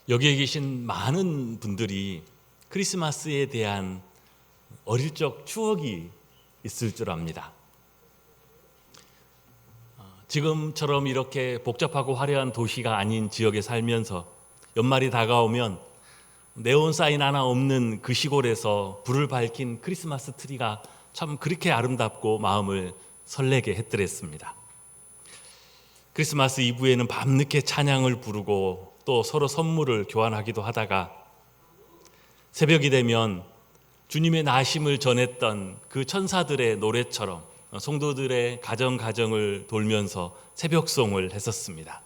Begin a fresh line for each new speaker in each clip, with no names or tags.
여기에 계신 많은 분들이 크리스마스에 대한 어릴 적 추억이 있을 줄 압니다. 지금처럼 이렇게 복잡하고 화려한 도시가 아닌 지역에 살면서 연말이 다가오면 네온 사인 하나 없는 그 시골에서 불을 밝힌 크리스마스 트리가 참 그렇게 아름답고 마음을 설레게 했더랬습니다. 크리스마스 이브에는 밤늦게 찬양을 부르고 또 서로 선물을 교환하기도 하다가 새벽이 되면 주님의 나심을 전했던 그 천사들의 노래처럼 성도들의 가정을 돌면서 새벽송을 했었습니다.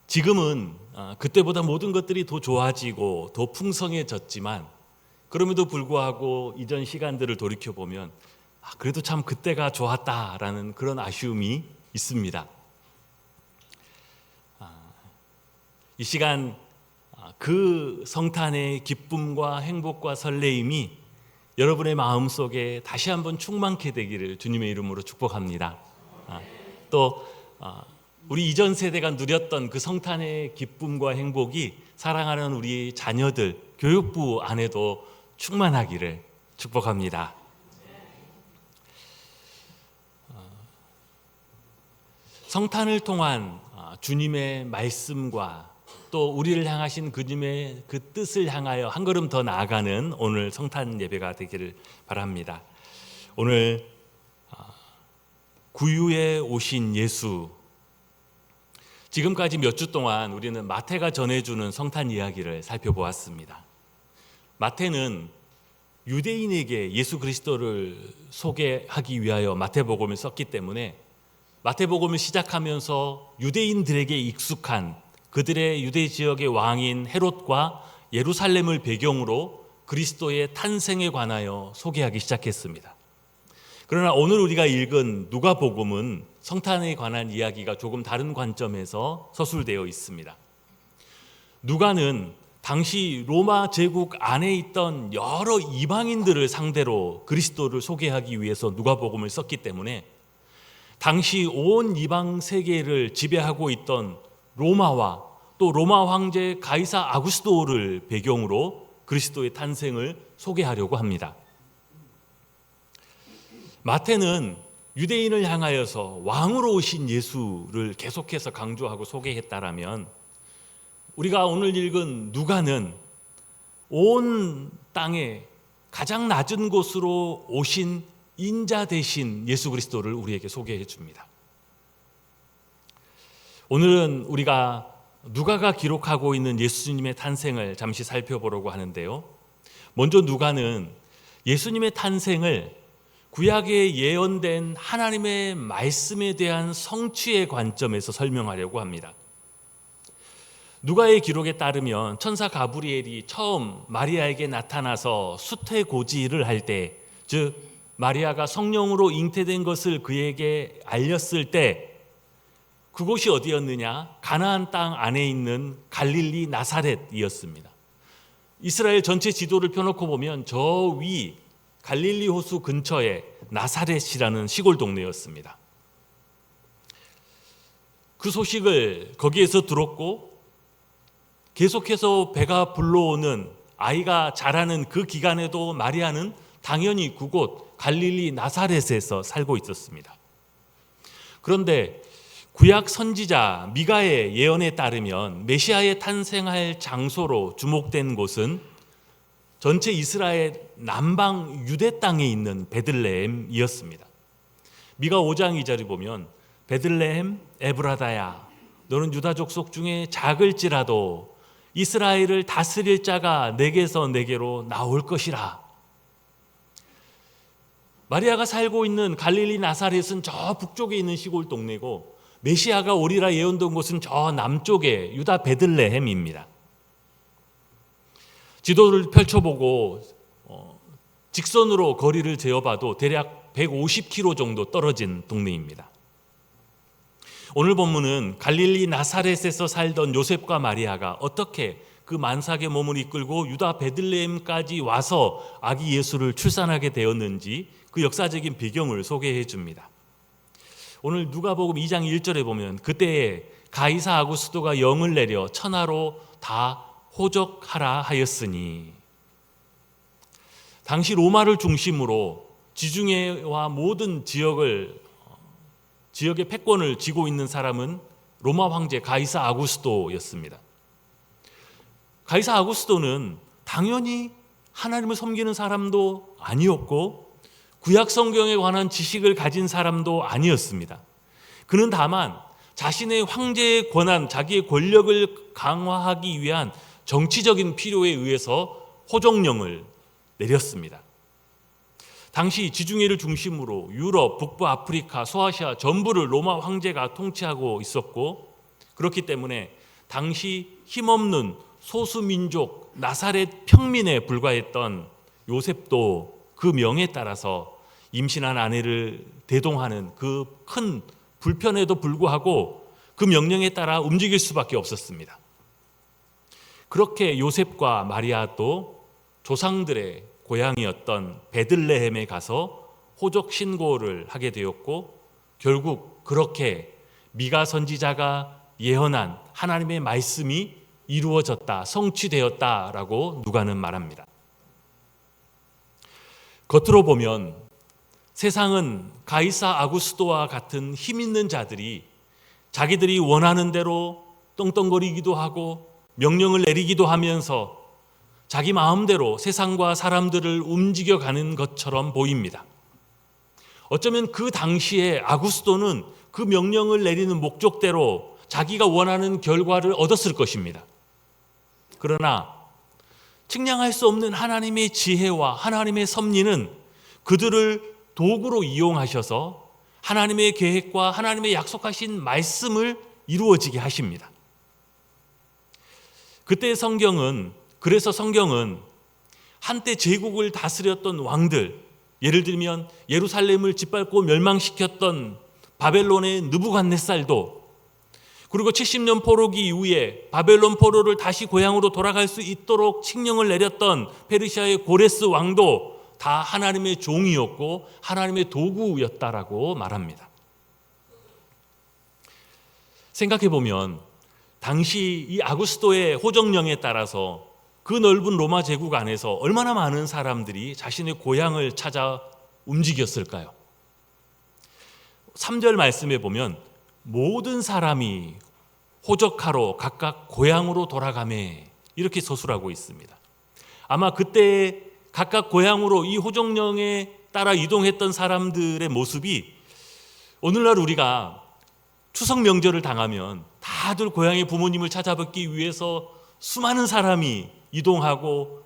지금은 그때보다 모든 것들이 더 좋아지고 더 풍성해졌지만 그럼에도 불구하고 이전 시간들을 돌이켜보면 그래도 참 그때가 좋았다라는 그런 아쉬움이 있습니다. 이 시간 그 성탄의 기쁨과 행복과 설레임이 여러분의 마음속에 다시 한번 충만케 되기를 주님의 이름으로 축복합니다. 또 우리 이전 세대가 누렸던 그 성탄의 기쁨과 행복이 사랑하는 우리 자녀들 교육부 안에도 충만하기를 축복합니다. 성탄을 통한 주님의 말씀과 또 우리를 향하신 그님의 그 뜻을 향하여 한 걸음 더 나아가는 오늘 성탄 예배가 되기를 바랍니다. 오늘 구유에 오신 예수, 지금까지 몇 주 동안 우리는 마태가 전해주는 성탄 이야기를 살펴보았습니다. 마태는 유대인에게 예수 그리스도를 소개하기 위하여 마태복음을 썼기 때문에 마태복음을 시작하면서 유대인들에게 익숙한 그들의 유대 지역의 왕인 헤롯과 예루살렘을 배경으로 그리스도의 탄생에 관하여 소개하기 시작했습니다. 그러나 오늘 우리가 읽은 누가복음은 성탄에 관한 이야기가 조금 다른 관점에서 서술되어 있습니다. 누가는 당시 로마 제국 안에 있던 여러 이방인들을 상대로 그리스도를 소개하기 위해서 누가복음을 썼기 때문에 당시 온 이방 세계를 지배하고 있던 로마와 또 로마 황제 가이사 아구스도를 배경으로 그리스도의 탄생을 소개하려고 합니다. 마태는 유대인을 향하여서 왕으로 오신 예수를 계속해서 강조하고 소개했다라면 우리가 오늘 읽은 누가는 온 땅에 가장 낮은 곳으로 오신 인자 되신 예수 그리스도를 우리에게 소개해 줍니다. 오늘은 우리가 누가가 기록하고 있는 예수님의 탄생을 잠시 살펴보려고 하는데요. 먼저 누가는 예수님의 탄생을 구약에 예언된 하나님의 말씀에 대한 성취의 관점에서 설명하려고 합니다. 누가의 기록에 따르면 천사 가브리엘이 처음 마리아에게 나타나서 수태고지를 할 때, 즉 마리아가 성령으로 잉태된 것을 그에게 알렸을 때 그곳이 어디였느냐? 가나안 땅 안에 있는 갈릴리 나사렛이었습니다. 이스라엘 전체 지도를 펴놓고 보면 저 위 갈릴리 호수 근처에 나사렛이라는 시골 동네였습니다. 그 소식을 거기에서 들었고 계속해서 배가 불러오는 아이가 자라는 그 기간에도 마리아는 당연히 그곳 갈릴리 나사렛에서 살고 있었습니다. 그런데 구약 선지자 미가의 예언에 따르면 메시아의 탄생할 장소로 주목된 곳은 전체 이스라엘 남방 유대 땅에 있는 베들레헴이었습니다. 미가 5장 2절을 보면 베들레헴 에브라다야 너는 유다 족속 중에 작을지라도 이스라엘을 다스릴 자가 내게서 내게로 나올 것이라. 마리아가 살고 있는 갈릴리 나사렛은 저 북쪽에 있는 시골 동네고 메시아가 오리라 예언된 곳은 저 남쪽의 유다 베들레헴입니다. 지도를 펼쳐보고 직선으로 거리를 재어봐도 대략 150km 정도 떨어진 동네입니다. 오늘 본문은 갈릴리 나사렛에서 살던 요셉과 마리아가 어떻게 그 만삭의 몸을 이끌고 유다 베들레헴까지 와서 아기 예수를 출산하게 되었는지 그 역사적인 배경을 소개해 줍니다. 오늘 누가복음 2장 1절에 보면 그때에 가이사 아구스도가 영을 내려 천하로 다 호적하라 하였으니, 당시 로마를 중심으로 지중해와 모든 지역의 패권을 쥐고 있는 사람은 로마 황제 가이사 아구스도였습니다. 가이사 아구스도는 당연히 하나님을 섬기는 사람도 아니었고 구약 성경에 관한 지식을 가진 사람도 아니었습니다. 그는 다만 자신의 황제의 권한, 자기의 권력을 강화하기 위한 정치적인 필요에 의해서 호종령을 내렸습니다. 당시 지중해를 중심으로 유럽, 북부 아프리카, 소아시아 전부를 로마 황제가 통치하고 있었고, 그렇기 때문에 당시 힘없는 소수민족 나사렛 평민에 불과했던 요셉도 그 명에 따라서 임신한 아내를 대동하는 그 큰 불편에도 불구하고 그 명령에 따라 움직일 수밖에 없었습니다. 그렇게 요셉과 마리아도 조상들의 고향이었던 베들레헴에 가서 호적 신고를 하게 되었고, 결국 그렇게 미가 선지자가 예언한 하나님의 말씀이 이루어졌다, 성취되었다라고 누가는 말합니다. 겉으로 보면 세상은 가이사 아구스도와 같은 힘 있는 자들이 자기들이 원하는 대로 떵떵거리기도 하고 명령을 내리기도 하면서 자기 마음대로 세상과 사람들을 움직여가는 것처럼 보입니다. 어쩌면 그 당시에 아구스도는 그 명령을 내리는 목적대로 자기가 원하는 결과를 얻었을 것입니다. 그러나 측량할 수 없는 하나님의 지혜와 하나님의 섭리는 그들을 도구로 이용하셔서 하나님의 계획과 하나님의 약속하신 말씀을 이루어지게 하십니다. 그때 그래서 성경은 한때 제국을 다스렸던 왕들, 예를 들면 예루살렘을 짓밟고 멸망시켰던 바벨론의 느부갓네살도, 그리고 70년 포로기 이후에 바벨론 포로를 다시 고향으로 돌아갈 수 있도록 칙령을 내렸던 페르시아의 고레스 왕도 다 하나님의 종이었고 하나님의 도구였다라고 말합니다. 생각해 보면 당시 이 아구스도의 호정령에 따라서 그 넓은 로마 제국 안에서 얼마나 많은 사람들이 자신의 고향을 찾아 움직였을까요? 3절 말씀에 보면 모든 사람이 호적하러 각각 고향으로 돌아가매, 이렇게 서술하고 있습니다. 아마 그때 각각 고향으로 이 호정령에 따라 이동했던 사람들의 모습이 오늘날 우리가 추석 명절을 당하면 다들 고향의 부모님을 찾아뵙기 위해서 수많은 사람이 이동하고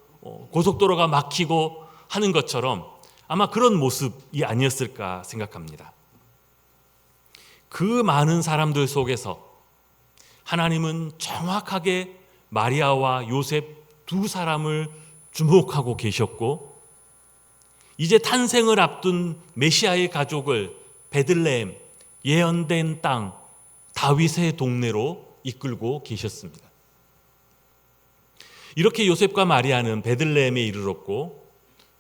고속도로가 막히고 하는 것처럼 아마 그런 모습이 아니었을까 생각합니다. 그 많은 사람들 속에서 하나님은 정확하게 마리아와 요셉 두 사람을 주목하고 계셨고, 이제 탄생을 앞둔 메시아의 가족을 베들레헴, 예언된 땅 다윗의 동네로 이끌고 계셨습니다. 이렇게 요셉과 마리아는 베들레헴에 이르렀고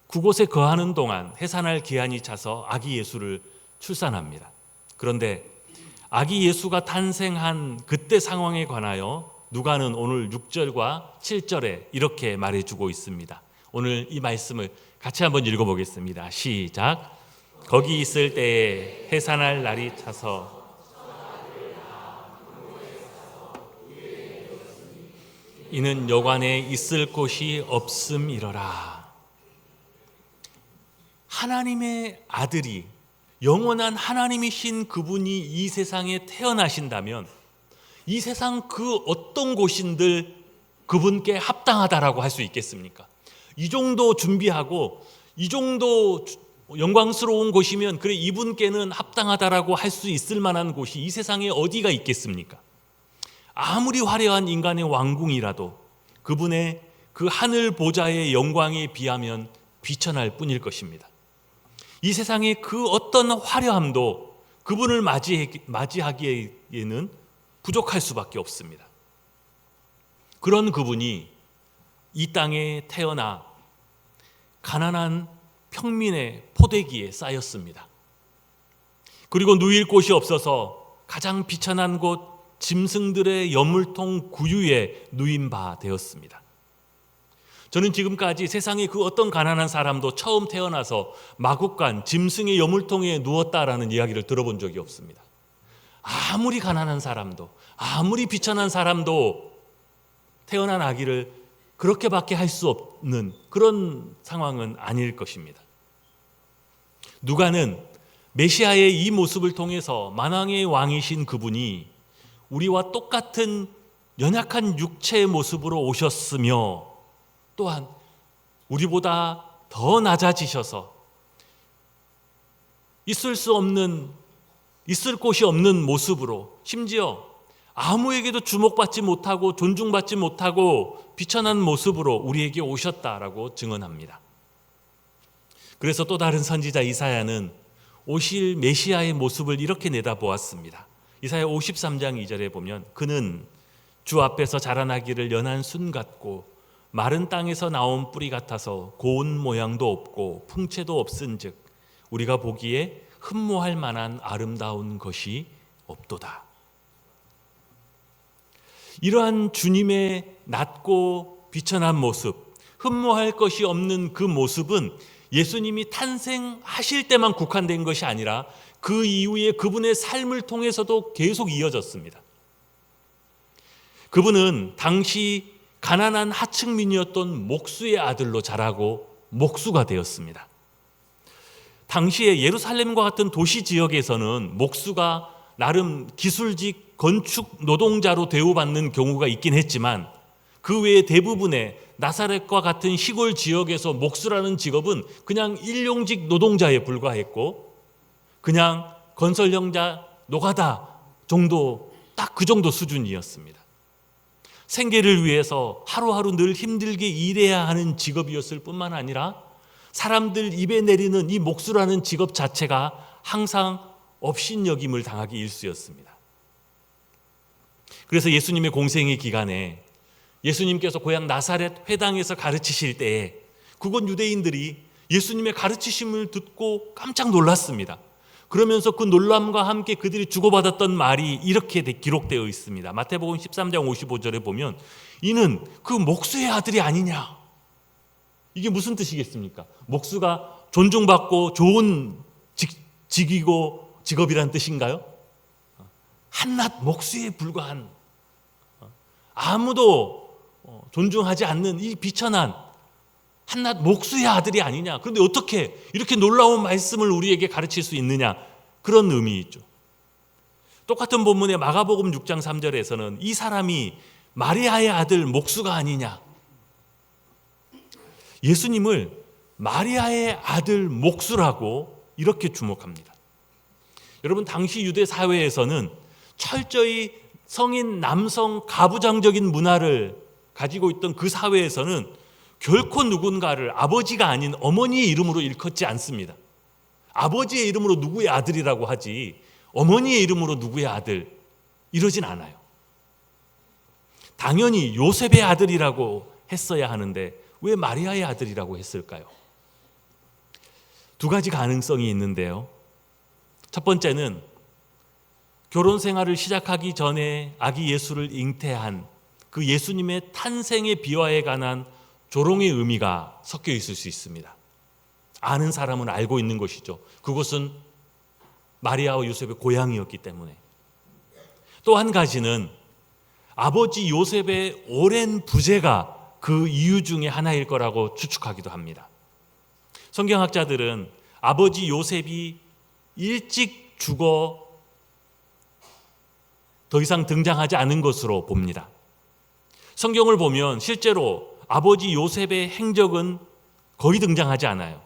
그곳에 거하는 동안 해산할 기한이 차서 아기 예수를 출산합니다. 그런데 아기 예수가 탄생한 그때 상황에 관하여 누가는 오늘 6절과 7절에 이렇게 말해주고 있습니다. 오늘 이 말씀을 같이 한번 읽어보겠습니다. 시작. 거기 있을 때에 해산할 날이 차서 이는 여관에 있을 곳이 없음이러라. 하나님의 아들이, 영원한 하나님이신 그분이 이 세상에 태어나신다면 이 세상 그 어떤 곳인들 그분께 합당하다라고 할 수 있겠습니까? 이 정도 준비하고 이 정도 영광스러운 곳이면 그래 이분께는 합당하다라고 할 수 있을 만한 곳이 이 세상에 어디가 있겠습니까? 아무리 화려한 인간의 왕궁이라도 그분의 그 하늘 보좌의 영광에 비하면 비천할 뿐일 것입니다. 이 세상의 그 어떤 화려함도 그분을 맞이하기에는 부족할 수밖에 없습니다. 그런 그분이 이 땅에 태어나 가난한 평민의 포대기에 쌓였습니다. 그리고 누일 곳이 없어서 가장 비천한 곳 짐승들의 여물통 구유에 누인 바 되었습니다. 저는 지금까지 세상의 그 어떤 가난한 사람도 처음 태어나서 마구간 짐승의 여물통에 누웠다라는 이야기를 들어본 적이 없습니다. 아무리 가난한 사람도, 아무리 비천한 사람도 태어난 아기를 그렇게밖에 할 수 없는 그런 상황은 아닐 것입니다. 누가는 메시아의 이 모습을 통해서 만왕의 왕이신 그분이 우리와 똑같은 연약한 육체의 모습으로 오셨으며 또한 우리보다 더 낮아지셔서 있을 곳이 없는 모습으로, 심지어 아무에게도 주목받지 못하고 존중받지 못하고 비천한 모습으로 우리에게 오셨다라고 증언합니다. 그래서 또 다른 선지자 이사야는 오실 메시아의 모습을 이렇게 내다보았습니다. 이사야 53장 2절에 보면 그는 주 앞에서 자라나기를 연한 순 같고 마른 땅에서 나온 뿌리 같아서 고운 모양도 없고 풍채도 없은즉 우리가 보기에 흠모할 만한 아름다운 것이 없도다. 이러한 주님의 낮고 비천한 모습, 흠모할 것이 없는 그 모습은 예수님이 탄생하실 때만 국한된 것이 아니라 그 이후에 그분의 삶을 통해서도 계속 이어졌습니다. 그분은 당시 가난한 하층민이었던 목수의 아들로 자라고 목수가 되었습니다. 당시에 예루살렘과 같은 도시 지역에서는 목수가 나름 기술직 건축 노동자로 대우받는 경우가 있긴 했지만 그 외에 대부분의 나사렛과 같은 시골 지역에서 목수라는 직업은 그냥 일용직 노동자에 불과했고 그냥 건설 현장 노가다 정도, 딱 그 정도 수준이었습니다. 생계를 위해서 하루하루 늘 힘들게 일해야 하는 직업이었을 뿐만 아니라 사람들 입에 내리는 이 목수라는 직업 자체가 항상 업신여김을 당하기 일쑤였습니다. 그래서 예수님의 공생의 기간에 예수님께서 고향 나사렛 회당에서 가르치실 때에 그곳 유대인들이 예수님의 가르치심을 듣고 깜짝 놀랐습니다. 그러면서 그 놀람과 함께 그들이 주고받았던 말이 이렇게 기록되어 있습니다. 마태복음 13장 55절에 보면 이는 그 목수의 아들이 아니냐. 이게 무슨 뜻이겠습니까? 목수가 존중받고 좋은 직이고 직업이란 뜻인가요? 한낱 목수에 불과한, 아무도 존중하지 않는 이 비천한 한낱 목수의 아들이 아니냐. 그런데 어떻게 이렇게 놀라운 말씀을 우리에게 가르칠 수 있느냐. 그런 의미이죠. 똑같은 본문의 마가복음 6장 3절에서는 이 사람이 마리아의 아들 목수가 아니냐. 예수님을 마리아의 아들 목수라고 이렇게 주목합니다. 여러분, 당시 유대 사회에서는 철저히 성인 남성 가부장적인 문화를 가지고 있던 그 사회에서는 결코 누군가를 아버지가 아닌 어머니의 이름으로 일컫지 않습니다. 아버지의 이름으로 누구의 아들이라고 하지 어머니의 이름으로 누구의 아들 이러진 않아요. 당연히 요셉의 아들이라고 했어야 하는데 왜 마리아의 아들이라고 했을까요? 두 가지 가능성이 있는데요. 첫 번째는 결혼 생활을 시작하기 전에 아기 예수를 잉태한 그 예수님의 탄생의 비화에 관한 조롱의 의미가 섞여 있을 수 있습니다. 아는 사람은 알고 있는 것이죠. 그곳은 마리아와 요셉의 고향이었기 때문에. 또 한 가지는 아버지 요셉의 오랜 부재가 그 이유 중에 하나일 거라고 추측하기도 합니다. 성경학자들은 아버지 요셉이 일찍 죽어 더 이상 등장하지 않은 것으로 봅니다. 성경을 보면 실제로 아버지 요셉의 행적은 거의 등장하지 않아요.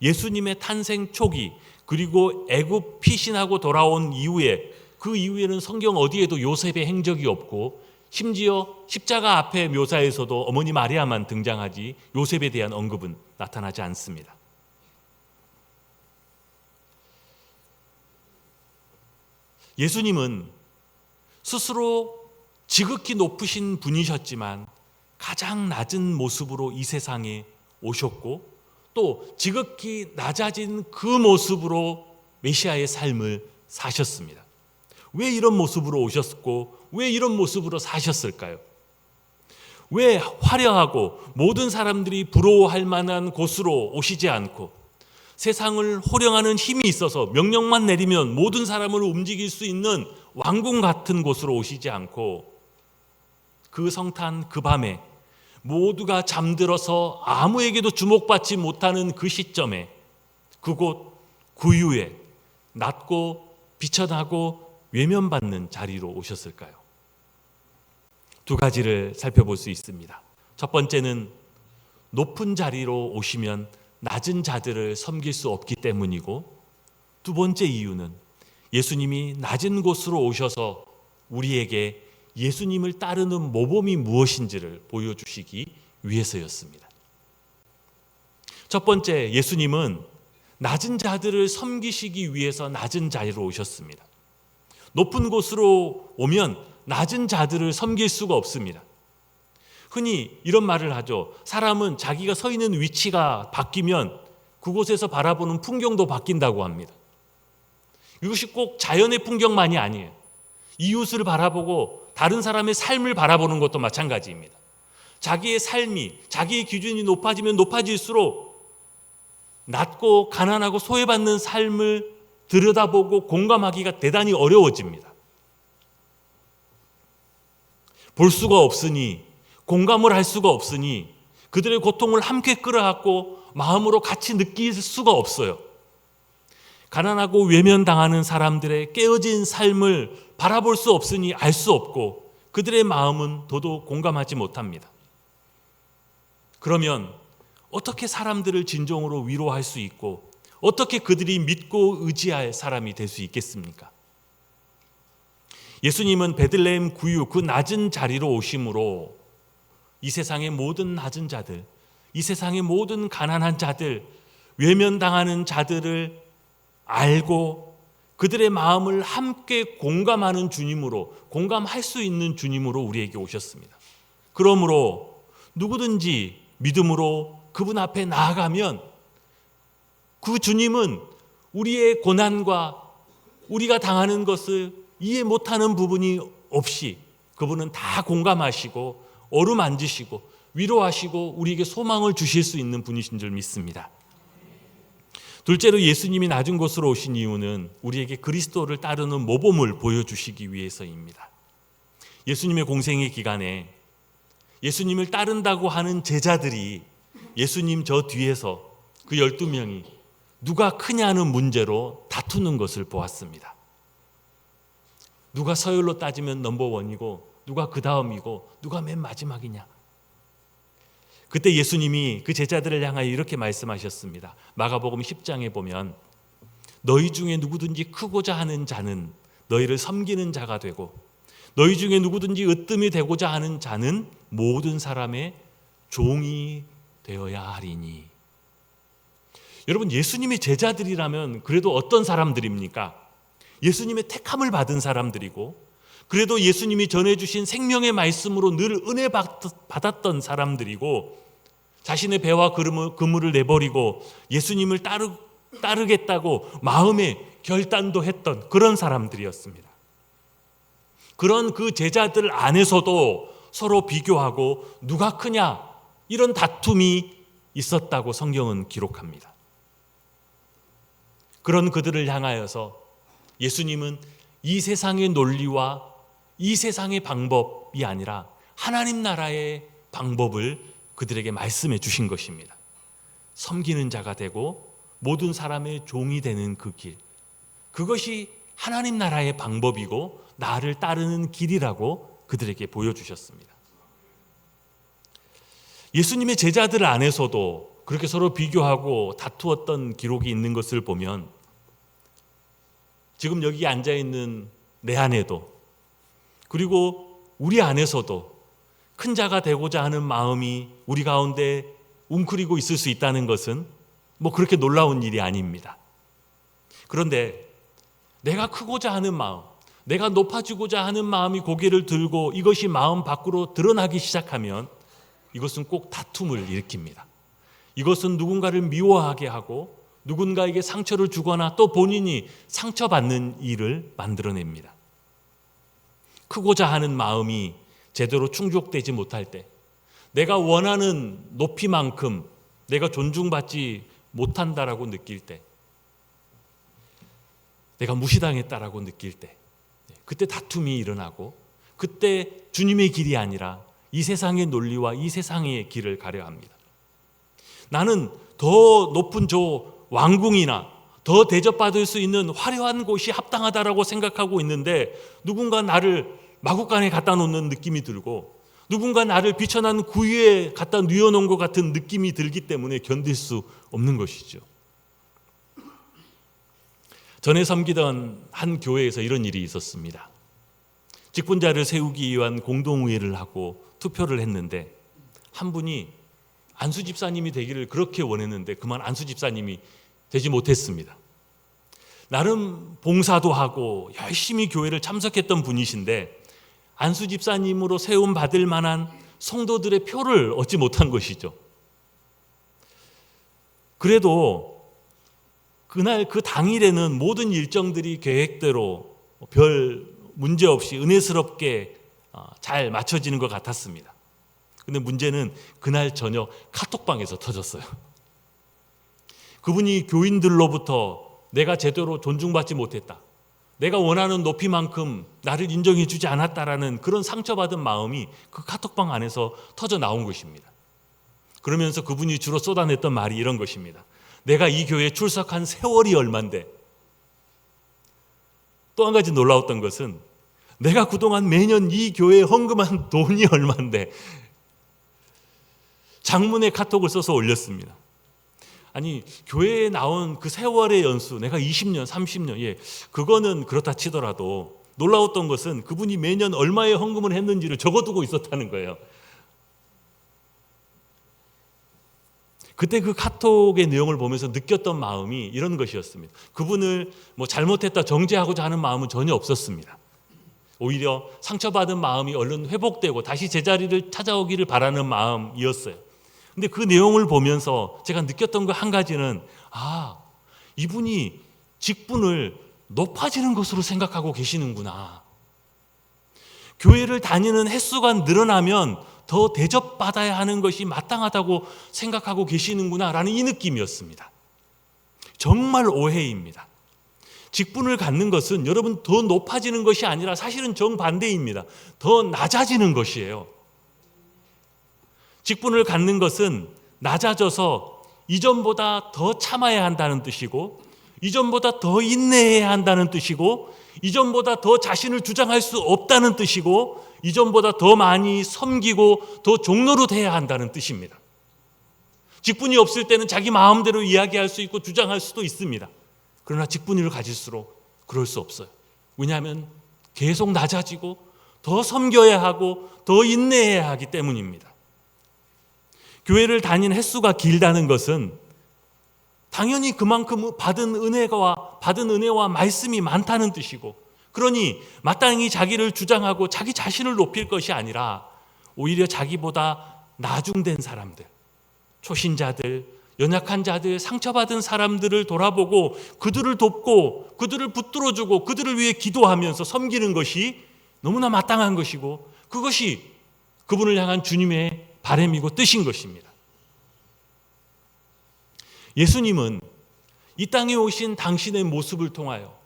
예수님의 탄생 초기 그리고 애굽 피신하고 돌아온 이후에 그 이후에는 성경 어디에도 요셉의 행적이 없고 심지어 십자가 앞에 묘사에서도 어머니 마리아만 등장하지 요셉에 대한 언급은 나타나지 않습니다. 예수님은 스스로 지극히 높으신 분이셨지만 가장 낮은 모습으로 이 세상에 오셨고 또 지극히 낮아진 그 모습으로 메시아의 삶을 사셨습니다. 왜 이런 모습으로 오셨고 왜 이런 모습으로 사셨을까요? 왜 화려하고 모든 사람들이 부러워할 만한 곳으로 오시지 않고 세상을 호령하는 힘이 있어서 명령만 내리면 모든 사람을 움직일 수 있는 왕궁 같은 곳으로 오시지 않고 그 성탄 그 밤에 모두가 잠들어서 아무에게도 주목받지 못하는 그 시점에 그곳 구유에 낮고 비천하고 외면받는 자리로 오셨을까요? 두 가지를 살펴볼 수 있습니다. 첫 번째는 높은 자리로 오시면 낮은 자들을 섬길 수 없기 때문이고, 두 번째 이유는 예수님이 낮은 곳으로 오셔서 우리에게 예수님을 따르는 모범이 무엇인지를 보여주시기 위해서였습니다. 첫 번째, 예수님은 낮은 자들을 섬기시기 위해서 낮은 자리로 오셨습니다. 높은 곳으로 오면 낮은 자들을 섬길 수가 없습니다. 흔히 이런 말을 하죠. 사람은 자기가 서 있는 위치가 바뀌면 그곳에서 바라보는 풍경도 바뀐다고 합니다. 이것이 꼭 자연의 풍경만이 아니에요. 이웃을 바라보고 다른 사람의 삶을 바라보는 것도 마찬가지입니다. 자기의 삶이, 자기의 기준이 높아지면 높아질수록 낮고 가난하고 소외받는 삶을 들여다보고 공감하기가 대단히 어려워집니다. 볼 수가 없으니, 공감을 할 수가 없으니 그들의 고통을 함께 끌어안고 마음으로 같이 느낄 수가 없어요. 가난하고 외면당하는 사람들의 깨어진 삶을 바라볼 수 없으니 알 수 없고 그들의 마음은 더더욱 공감하지 못합니다. 그러면 어떻게 사람들을 진정으로 위로할 수 있고 어떻게 그들이 믿고 의지할 사람이 될 수 있겠습니까? 예수님은 베들레헴 구유 그 낮은 자리로 오심으로 이 세상의 모든 낮은 자들, 이 세상의 모든 가난한 자들, 외면당하는 자들을 알고 그들의 마음을 함께 공감하는 주님으로, 공감할 수 있는 주님으로 우리에게 오셨습니다. 그러므로 누구든지 믿음으로 그분 앞에 나아가면 그 주님은 우리의 고난과 우리가 당하는 것을 이해 못하는 부분이 없이 그분은 다 공감하시고 어루만지시고 위로하시고 우리에게 소망을 주실 수 있는 분이신 줄 믿습니다. 둘째로 예수님이 낮은 곳으로 오신 이유는 우리에게 그리스도를 따르는 모범을 보여주시기 위해서입니다. 예수님의 공생의 기간에 예수님을 따른다고 하는 제자들이 예수님 저 뒤에서 그 12명이 누가 크냐는 문제로 다투는 것을 보았습니다. 누가 서열로 따지면 넘버원이고 누가 그 다음이고 누가 맨 마지막이냐. 그때 예수님이 그 제자들을 향하여 이렇게 말씀하셨습니다. 마가복음 10장에 보면 너희 중에 누구든지 크고자 하는 자는 너희를 섬기는 자가 되고 너희 중에 누구든지 으뜸이 되고자 하는 자는 모든 사람의 종이 되어야 하리니. 여러분, 예수님의 제자들이라면 그래도 어떤 사람들입니까? 예수님의 택함을 받은 사람들이고 그래도 예수님이 전해주신 생명의 말씀으로 늘 은혜 받았던 사람들이고 자신의 배와 그물을 내버리고 예수님을 따르겠다고 마음에 결단도 했던 그런 사람들이었습니다. 그런 그 제자들 안에서도 서로 비교하고 누가 크냐 이런 다툼이 있었다고 성경은 기록합니다. 그런 그들을 향하여서 예수님은 이 세상의 논리와 이 세상의 방법이 아니라 하나님 나라의 방법을 그들에게 말씀해 주신 것입니다. 섬기는 자가 되고 모든 사람의 종이 되는 그 길, 그것이 하나님 나라의 방법이고 나를 따르는 길이라고 그들에게 보여주셨습니다. 예수님의 제자들 안에서도 그렇게 서로 비교하고 다투었던 기록이 있는 것을 보면 지금 여기 앉아있는 내 안에도 그리고 우리 안에서도 큰 자가 되고자 하는 마음이 우리 가운데 웅크리고 있을 수 있다는 것은 뭐 그렇게 놀라운 일이 아닙니다. 그런데 내가 크고자 하는 마음, 내가 높아지고자 하는 마음이 고개를 들고 이것이 마음 밖으로 드러나기 시작하면 이것은 꼭 다툼을 일으킵니다. 이것은 누군가를 미워하게 하고 누군가에게 상처를 주거나 또 본인이 상처받는 일을 만들어냅니다. 크고자 하는 마음이 제대로 충족되지 못할 때, 내가 원하는 높이만큼 내가 존중받지 못한다라고 느낄 때, 내가 무시당했다라고 느낄 때, 그때 다툼이 일어나고, 그때 주님의 길이 아니라 이 세상의 논리와 이 세상의 길을 가려 합니다. 나는 더 높은 저 왕궁이나 더 대접받을 수 있는 화려한 곳이 합당하다라고 생각하고 있는데, 누군가 나를 마구간에 갖다 놓는 느낌이 들고, 누군가 나를 비천한 구유에 갖다 뉘어놓은 것 같은 느낌이 들기 때문에 견딜 수 없는 것이죠. 전에 섬기던 한 교회에서 이런 일이 있었습니다. 직분자를 세우기 위한 공동의회를 하고 투표를 했는데, 한 분이 안수 집사님이 되기를 그렇게 원했는데 그만 안수 집사님이 되지 못했습니다. 나름 봉사도 하고 열심히 교회를 참석했던 분이신데, 안수 집사님으로 세움 받을 만한 성도들의 표를 얻지 못한 것이죠. 그래도 그날 그 당일에는 모든 일정들이 계획대로 별 문제 없이 은혜스럽게 잘 맞춰지는 것 같았습니다. 근데 문제는 그날 저녁 카톡방에서 터졌어요. 그분이 교인들로부터 내가 제대로 존중받지 못했다, 내가 원하는 높이만큼 나를 인정해 주지 않았다라는 그런 상처받은 마음이 그 카톡방 안에서 터져 나온 것입니다. 그러면서 그분이 주로 쏟아냈던 말이 이런 것입니다. 내가 이 교회에 출석한 세월이 얼만데, 또 한 가지 놀라웠던 것은 내가 그동안 매년 이 교회에 헌금한 돈이 얼만데, 장문의 카톡을 써서 올렸습니다. 아니, 교회에 나온 그 세월의 연수, 내가 20년, 30년, 그거는 그렇다 치더라도 놀라웠던 것은 그분이 매년 얼마의 헌금을 했는지를 적어두고 있었다는 거예요. 그때 그 카톡의 내용을 보면서 느꼈던 마음이 이런 것이었습니다. 그분을 잘못했다 정죄하고자 하는 마음은 전혀 없었습니다. 오히려 상처받은 마음이 얼른 회복되고 다시 제자리를 찾아오기를 바라는 마음이었어요. 근데 그 내용을 보면서 제가 느꼈던 거 한 가지는, 이분이 직분을 높아지는 것으로 생각하고 계시는구나. 교회를 다니는 횟수가 늘어나면 더 대접받아야 하는 것이 마땅하다고 생각하고 계시는구나라는 이 느낌이었습니다. 정말 오해입니다. 직분을 갖는 것은 여러분 더 높아지는 것이 아니라 사실은 정반대입니다. 더 낮아지는 것이에요. 직분을 갖는 것은 낮아져서 이전보다 더 참아야 한다는 뜻이고, 이전보다 더 인내해야 한다는 뜻이고, 이전보다 더 자신을 주장할 수 없다는 뜻이고, 이전보다 더 많이 섬기고 더 종노릇해야 한다는 뜻입니다. 직분이 없을 때는 자기 마음대로 이야기할 수 있고 주장할 수도 있습니다. 그러나 직분을 가질수록 그럴 수 없어요. 왜냐하면 계속 낮아지고 더 섬겨야 하고 더 인내해야 하기 때문입니다. 교회를 다닌 횟수가 길다는 것은 당연히 그만큼 받은 은혜와 말씀이 많다는 뜻이고, 그러니 마땅히 자기를 주장하고 자기 자신을 높일 것이 아니라 오히려 자기보다 나중된 사람들, 초신자들, 연약한 자들, 상처받은 사람들을 돌아보고 그들을 돕고 그들을 붙들어주고 그들을 위해 기도하면서 섬기는 것이 너무나 마땅한 것이고, 그것이 그분을 향한 주님의 바람이고 뜻인 것입니다. 예수님은 이 땅에 오신 당신의 모습을 통하여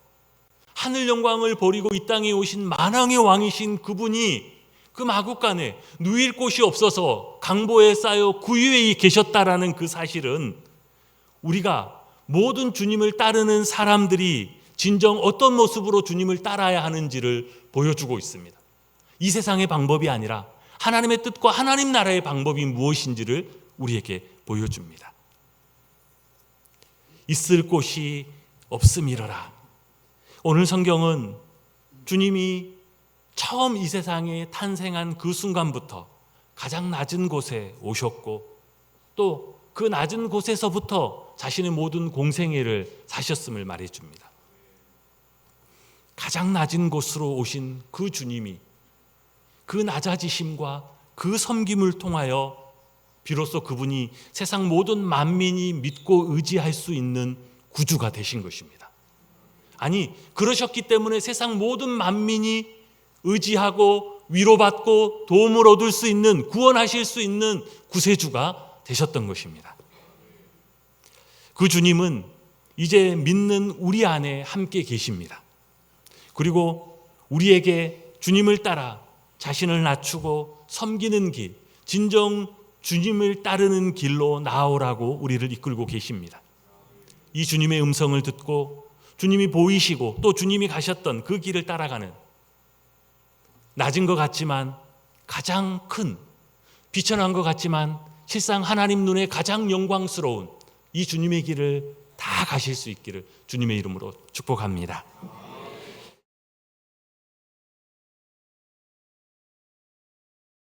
하늘 영광을 버리고 이 땅에 오신 만왕의 왕이신 그분이 그 마구간에 누일 곳이 없어서 강보에 쌓여 구유에 계셨다라는 그 사실은 우리가 모든 주님을 따르는 사람들이 진정 어떤 모습으로 주님을 따라야 하는지를 보여주고 있습니다. 이 세상의 방법이 아니라 하나님의 뜻과 하나님 나라의 방법이 무엇인지를 우리에게 보여줍니다. 있을 곳이 없음이러라. 오늘 성경은 주님이 처음 이 세상에 탄생한 그 순간부터 가장 낮은 곳에 오셨고, 또 그 낮은 곳에서부터 자신의 모든 공생애를 사셨음을 말해줍니다. 가장 낮은 곳으로 오신 그 주님이 그 낮아지심과 그 섬김을 통하여 비로소 그분이 세상 모든 만민이 믿고 의지할 수 있는 구주가 되신 것입니다. 아니, 그러셨기 때문에 세상 모든 만민이 의지하고 위로받고 도움을 얻을 수 있는, 구원하실 수 있는 구세주가 되셨던 것입니다. 그 주님은 이제 믿는 우리 안에 함께 계십니다. 그리고 우리에게 주님을 따라 자신을 낮추고 섬기는 길, 진정 주님을 따르는 길로 나아오라고 우리를 이끌고 계십니다. 이 주님의 음성을 듣고 주님이 보이시고 또 주님이 가셨던 그 길을 따라가는, 낮은 것 같지만 가장 큰, 비천한 것 같지만 실상 하나님 눈에 가장 영광스러운 이 주님의 길을 다 가실 수 있기를 주님의 이름으로 축복합니다.